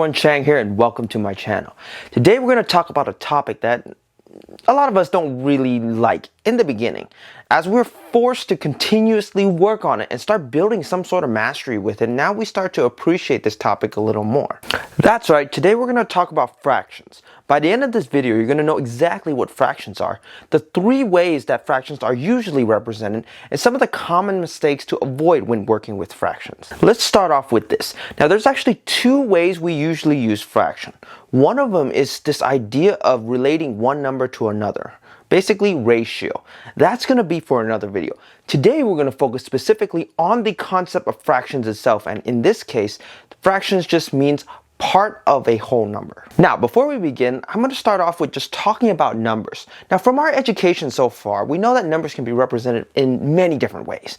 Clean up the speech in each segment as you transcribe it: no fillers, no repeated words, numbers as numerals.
everyone, Chang here and welcome to my channel. Today we're going to talk about a topic that a lot of us don't really like in the beginning, as we're forced to continuously work on it and start building some sort of mastery with it. Now we start to appreciate this topic a little more. That's right, today we're going to talk about fractions. By the end of this video, you're going to know exactly what fractions are, the three ways that fractions are usually represented, and some of the common mistakes to avoid when working with fractions. Let's start off with this. Now there's actually two ways we usually use fraction. One of them is this idea of relating one number to another. Basically ratio. That's going to be for another video. Today we're going to focus specifically on the concept of fractions itself, and in this case, fractions just means part of a whole number. Now, before we begin, I'm going to start off with just talking about numbers. Now, from our education so far, we know that numbers can be represented in many different ways.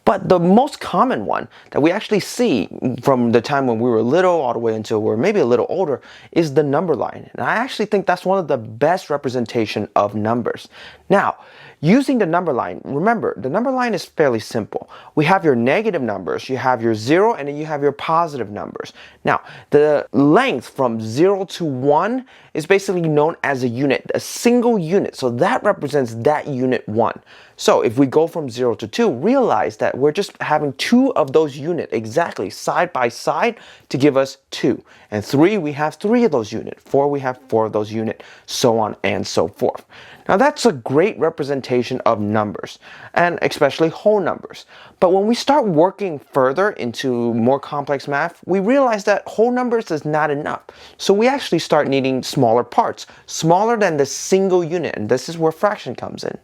But the most common one that we actually see from the time when we were little all the way until we're maybe a little older is the number line. And I actually think that's one of the best representation of numbers. Now, using the number line, remember, the number line is fairly simple. We have your negative numbers, you have your 0, and then you have your positive numbers. Now, the length from 0 to 1 is basically known as a unit, a single unit. So that represents that unit 1. So if we go from 0 to 2, realize that we're just having two of those units exactly side by side to give us 2. And 3, we have 3 of those units. 4, we have 4 of those units, so on and so forth. Now that's a great representation of numbers, and especially whole numbers. But when we start working further into more complex math, we realize that whole numbers is not enough. So we actually start needing smaller parts, smaller than the single unit, and this is where fraction comes in.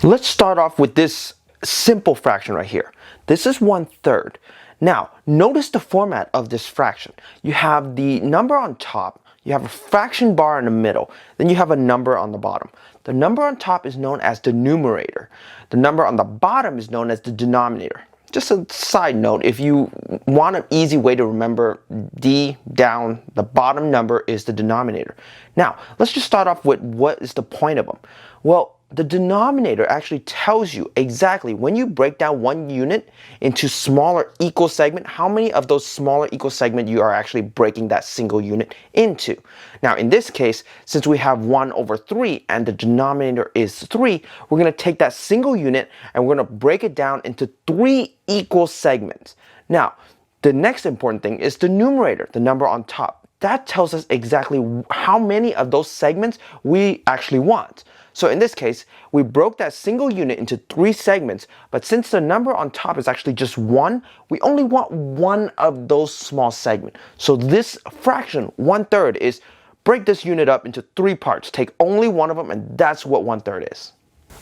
Let's start off with this simple fraction right here. This is 1/3. Now, notice the format of this fraction. You have the number on top, you have a fraction bar in the middle, then you have a number on the bottom. The number on top is known as the numerator. The number on the bottom is known as the denominator. Just a side note, if you want an easy way to remember D down, the bottom number is the denominator. Now, let's just start off with what is the point of them. Well, the denominator actually tells you exactly when you break down one unit into smaller equal segments, how many of those smaller equal segments you are actually breaking that single unit into. Now, in this case, since we have 1/3 and the denominator is 3, we're going to take that single unit and we're going to break it down into 3 equal segments. Now, the next important thing is the numerator, the number on top. That tells us exactly how many of those segments we actually want. So in this case, we broke that single unit into 3 segments, but since the number on top is actually just 1, we only want one of those small segments. So this fraction, 1/3, is break this unit up into 3 parts, take only one of them, and that's what 1/3 is.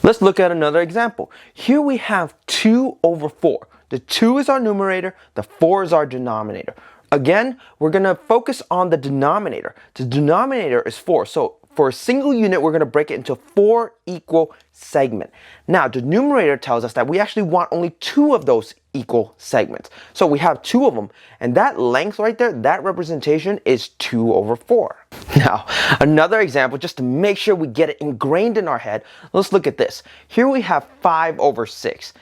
Let's look at another example. Here we have 2/4. The 2 is our numerator, the 4 is our denominator. Again, we're going to focus on the denominator. The denominator is 4, so for a single unit, we're going to break it into 4 equal segments. Now, the numerator tells us that we actually want only 2 of those equal segments. So we have 2 of them, and that length right there, that representation is 2/4. Now, another example, just to make sure we get it ingrained in our head, let's look at this. Here we have 5/6.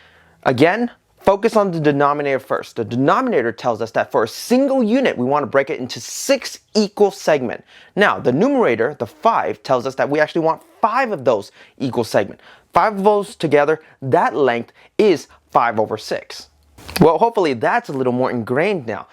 Again, focus on the denominator first. The denominator tells us that for a single unit, we want to break it into 6 equal segments. Now, the numerator, the 5, tells us that we actually want 5 of those equal segments. 5 of those together, that length is 5/6. Well, hopefully that's a little more ingrained now.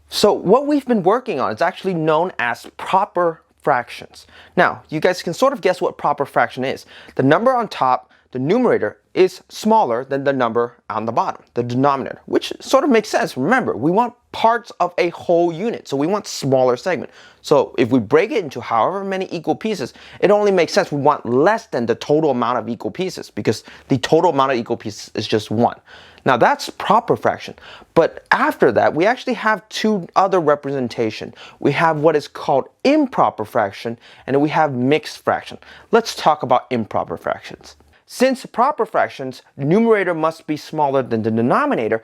So what we've been working on is actually known as proper fractions. Now, you guys can sort of guess what proper fraction is. The number on top, the numerator, is smaller than the number on the bottom, the denominator, which sort of makes sense. Remember, we want parts of a whole unit, so we want smaller segments. So if we break it into however many equal pieces, it only makes sense. We want less than the total amount of equal pieces because the total amount of equal pieces is just 1. Now that's proper fraction. But after that, we actually have 2 other representation. We have what is called improper fraction, and then we have mixed fraction. Let's talk about improper fractions. Since proper fractions, numerator must be smaller than the denominator,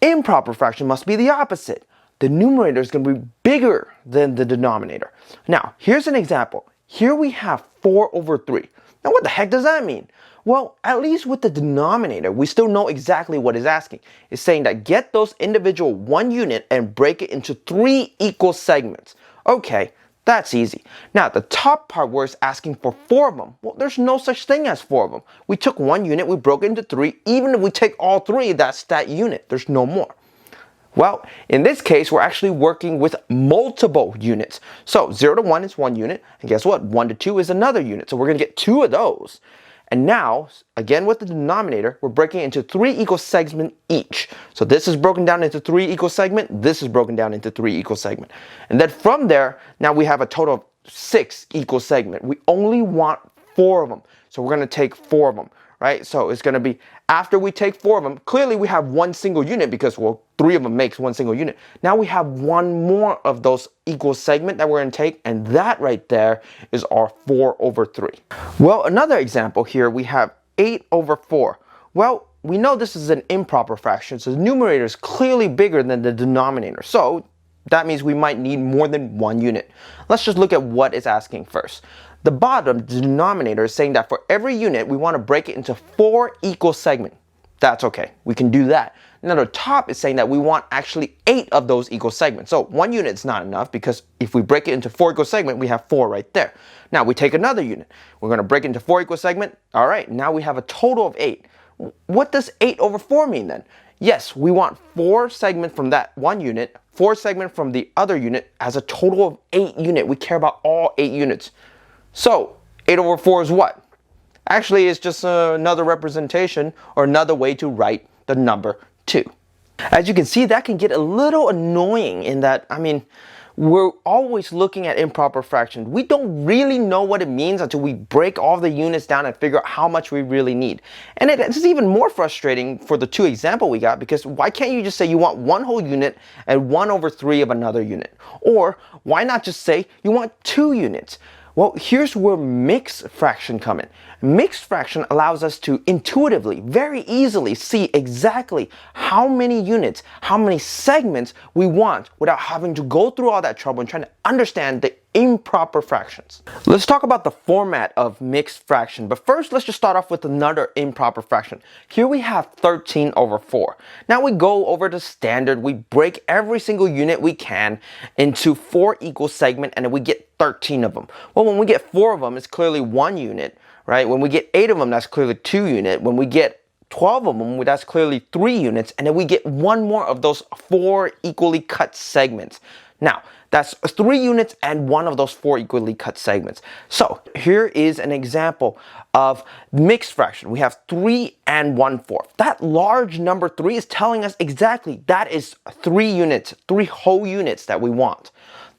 improper fraction must be the opposite. The numerator is going to be bigger than the denominator. Now, here's an example. Here we have 4/3. Now, what the heck does that mean? Well, at least with the denominator, we still know exactly what it's asking. It's saying that get those individual 1 unit and break it into 3 equal segments. Okay, that's easy. Now, the top part where it's asking for 4 of them. Well, there's no such thing as 4 of them. We took one unit, we broke it into 3. Even if we take all 3, that's that unit. There's no more. Well, in this case, we're actually working with multiple units. So 0 to 1 is 1 unit, and guess what? 1 to 2 is another unit. So we're going to get 2 of those. And now, again with the denominator, we're breaking it into 3 equal segments each. So this is broken down into 3 equal segments. This is broken down into 3 equal segments. And then from there, now we have a total of 6 equal segments. We only want 4 of them. So we're going to take 4 of them. Right? So it's going to be, after we take 4 of them, clearly we have one single unit because, well, 3 of them makes one single unit. Now we have one more of those equal segment that we're going to take, and that right there is our 4 over 3. Well, another example here, we have 8 over 4. Well, we know this is an improper fraction, so the numerator is clearly bigger than the denominator. So that means we might need more than one unit. Let's just look at what it's asking first. The bottom, the denominator, is saying that for every unit, we want to break it into 4 equal segments. That's okay. We can do that. Now the top is saying that we want actually 8 of those equal segments. So 1 unit is not enough because if we break it into 4 equal segments, we have 4 right there. Now we take another unit. We're going to break it into 4 equal segments. All right, now we have a total of 8. What does 8 over 4 mean then? Yes, we want 4 segments from that one unit, 4 segments from the other unit as a total of 8 units. We care about all 8 units. So 8 over 4 is what? Actually, it's just another representation or another way to write the number 2. As you can see, that can get a little annoying in that, we're always looking at improper fractions. We don't really know what it means until we break all the units down and figure out how much we really need. And it's even more frustrating for the 2 example we got, because why can't you just say you want 1 whole unit and 1 over 3 of another unit? Or why not just say you want 2 units? Well, here's where mixed fraction come in. Mixed fraction allows us to intuitively, very easily see exactly how many units, how many segments we want without having to go through all that trouble and trying to understand the improper fractions. Let's talk about the format of mixed fraction, but first let's just start off with another improper fraction. Here we have 13 over 4. Now we go over the standard, we break every single unit we can into 4 equal segments, and then we get 13 of them. Well, when we get 4 of them, it's clearly 1 unit, right? When we get 8 of them, that's clearly 2 units. When we get 12 of them, that's clearly 3 units, and then we get 1 more of those 4 equally cut segments. Now, that's 3 units and 1 of those 4 equally cut segments. So here is an example of mixed fraction. We have 3 and 1/4. That large number 3 is telling us exactly that is 3 units, 3 whole units that we want.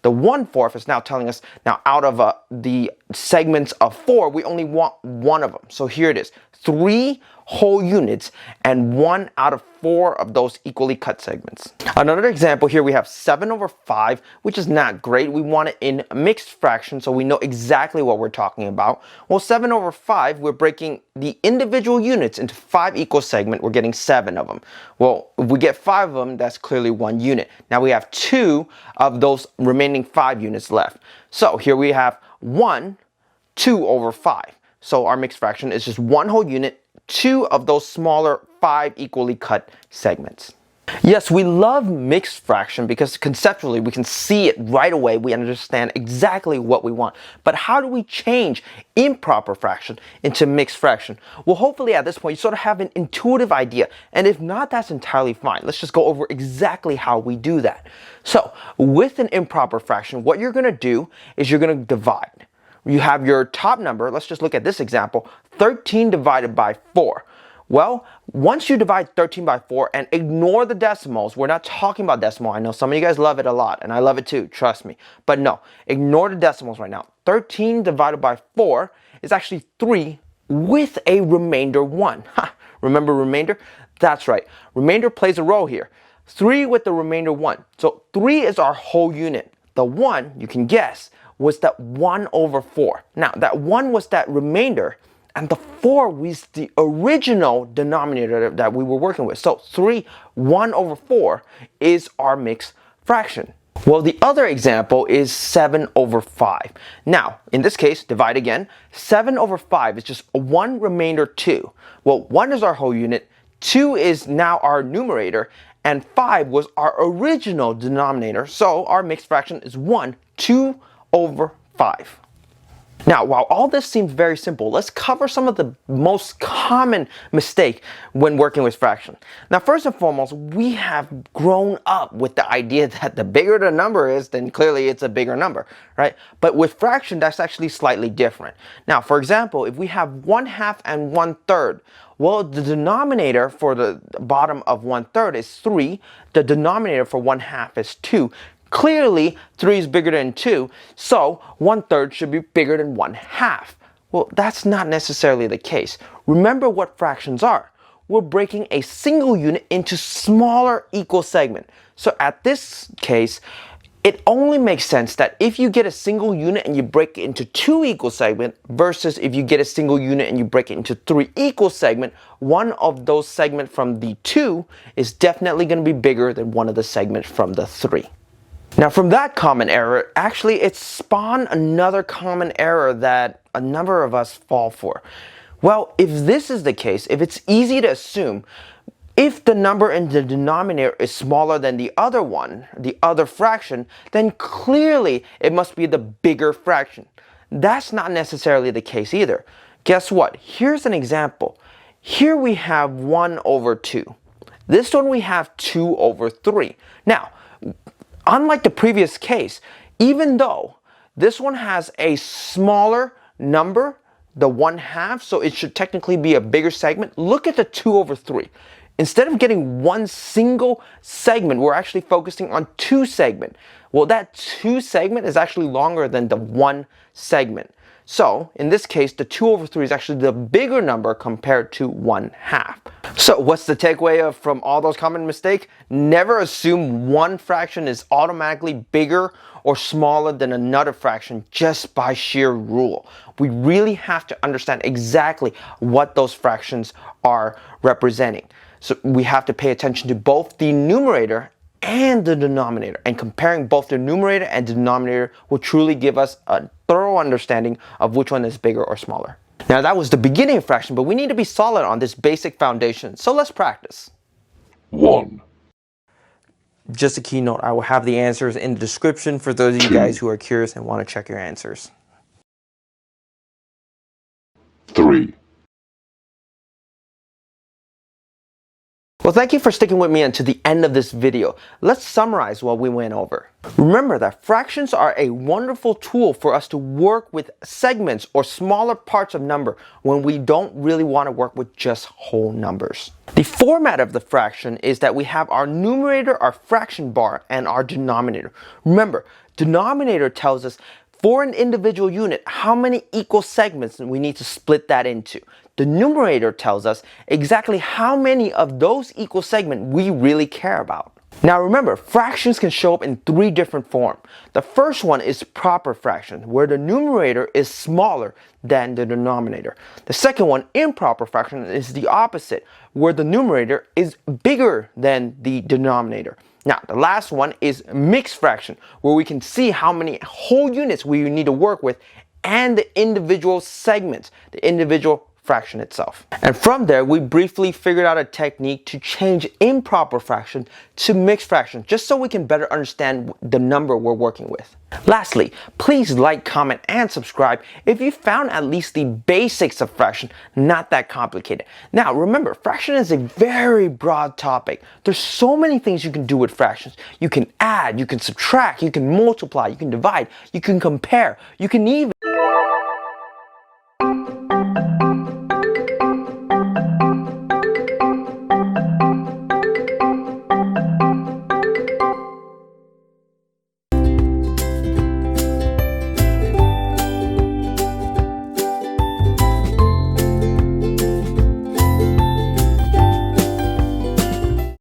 The 1/4 is now telling us, now out of the segments of 4, we only want 1 of them. So here it is, 3 whole units and 1 out of 4 of those equally cut segments. Another example here, we have 7 over 5, which is not great. We want it in mixed fraction so we know exactly what we're talking about. Well, 7 over 5, we're breaking the individual units into 5 equal segments. We're getting 7 of them. Well, if we get 5 of them, that's clearly 1 unit. Now we have 2 of those remaining 5 units left. So here we have 2 over 5. So our mixed fraction is just 1 whole unit, 2 of those smaller 5 equally cut segments. Yes, we love mixed fraction because conceptually we can see it right away. We understand exactly what we want. But how do we change improper fraction into mixed fraction? Well, hopefully at this point you sort of have an intuitive idea. And if not, that's entirely fine. Let's just go over exactly how we do that. So with an improper fraction, what you're going to do is you're going to divide. You have your top number, let's just look at this example, 13 divided by 4. Well, once you divide 13 by 4 and ignore the decimals, we're not talking about decimal. I know some of you guys love it a lot, and I love it too, trust me. But no, ignore the decimals right now. 13 divided by 4 is actually 3 with a remainder 1. Ha, remember remainder? That's right, remainder plays a role here. 3 with the remainder 1. So 3 is our whole unit. The 1, you can guess, was that 1 over 4. Now, that 1 was that remainder, and the 4 was the original denominator that we were working with. So 1 over 4 is our mixed fraction. Well, the other example is 7 over 5. Now, in this case, divide again. 7 over 5 is just 1 remainder 2. Well, 1 is our whole unit, 2 is now our numerator, and 5 was our original denominator, so our mixed fraction is 2 over 5. Now, while all this seems very simple, let's cover some of the most common mistake when working with fraction. Now, first and foremost, we have grown up with the idea that the bigger the number is, then clearly it's a bigger number, right? But with fraction, that's actually slightly different. Now, for example, if we have 1/2 and 1/3, well, the denominator for the bottom of 1/3 is 3. The denominator for 1/2 is 2. Clearly, 3 is bigger than 2, so 1/3 should be bigger than 1/2. Well, that's not necessarily the case. Remember what fractions are. We're breaking a single unit into smaller equal segments. So at this case, it only makes sense that if you get a single unit and you break it into 2 equal segments versus if you get a single unit and you break it into 3 equal segments, one of those segments from the 2 is definitely going to be bigger than one of the segments from the 3. Now, from that common error, actually it spawned another common error that a number of us fall for. Well, if this is the case, if it's easy to assume, if the number in the denominator is smaller than the other one, the other fraction, then clearly it must be the bigger fraction. That's not necessarily the case either. Guess what? Here's an example. Here we have 1 over 2. This one we have 2 over 3. Now, unlike the previous case, even though this one has a smaller number, the 1/2, so it should technically be a bigger segment, look at the 2 over 3. Instead of getting one single segment, we're actually focusing on 2 segments. Well, that 2 segment is actually longer than the 1 segment. So, in this case, the 2 over 3 is actually the bigger number compared to 1/2. So, what's the takeaway from all those common mistakes? Never assume one fraction is automatically bigger or smaller than another fraction just by sheer rule. We really have to understand exactly what those fractions are representing. So, we have to pay attention to both the numerator and the denominator, and comparing both the numerator and denominator will truly give us a thorough understanding of which one is bigger or smaller. Now, that was the beginning of fraction, but we need to be solid on this basic foundation, so let's practice. 1. Just a keynote, I will have the answers in the description for those of you guys who are curious and want to check your answers. 3. Well, thank you for sticking with me until the end of this video. Let's summarize what we went over. Remember that fractions are a wonderful tool for us to work with segments or smaller parts of number when we don't really want to work with just whole numbers. The format of the fraction is that we have our numerator, our fraction bar, and our denominator. Remember, denominator tells us for an individual unit how many equal segments we need to split that into. The numerator tells us exactly how many of those equal segments we really care about. Now remember, fractions can show up in 3 different forms. The first one is proper fraction, where the numerator is smaller than the denominator. The second one, improper fraction, is the opposite, where the numerator is bigger than the denominator. Now, the last one is mixed fraction, where we can see how many whole units we need to work with and the individual segments, the individual fraction itself. And from there, we briefly figured out a technique to change improper fraction to mixed fraction, just so we can better understand the number we're working with. Lastly, please like, comment, and subscribe if you found at least the basics of fraction not that complicated. Now, remember, fraction is a very broad topic. There's so many things you can do with fractions. You can add, you can subtract, you can multiply, you can divide, you can compare, you can even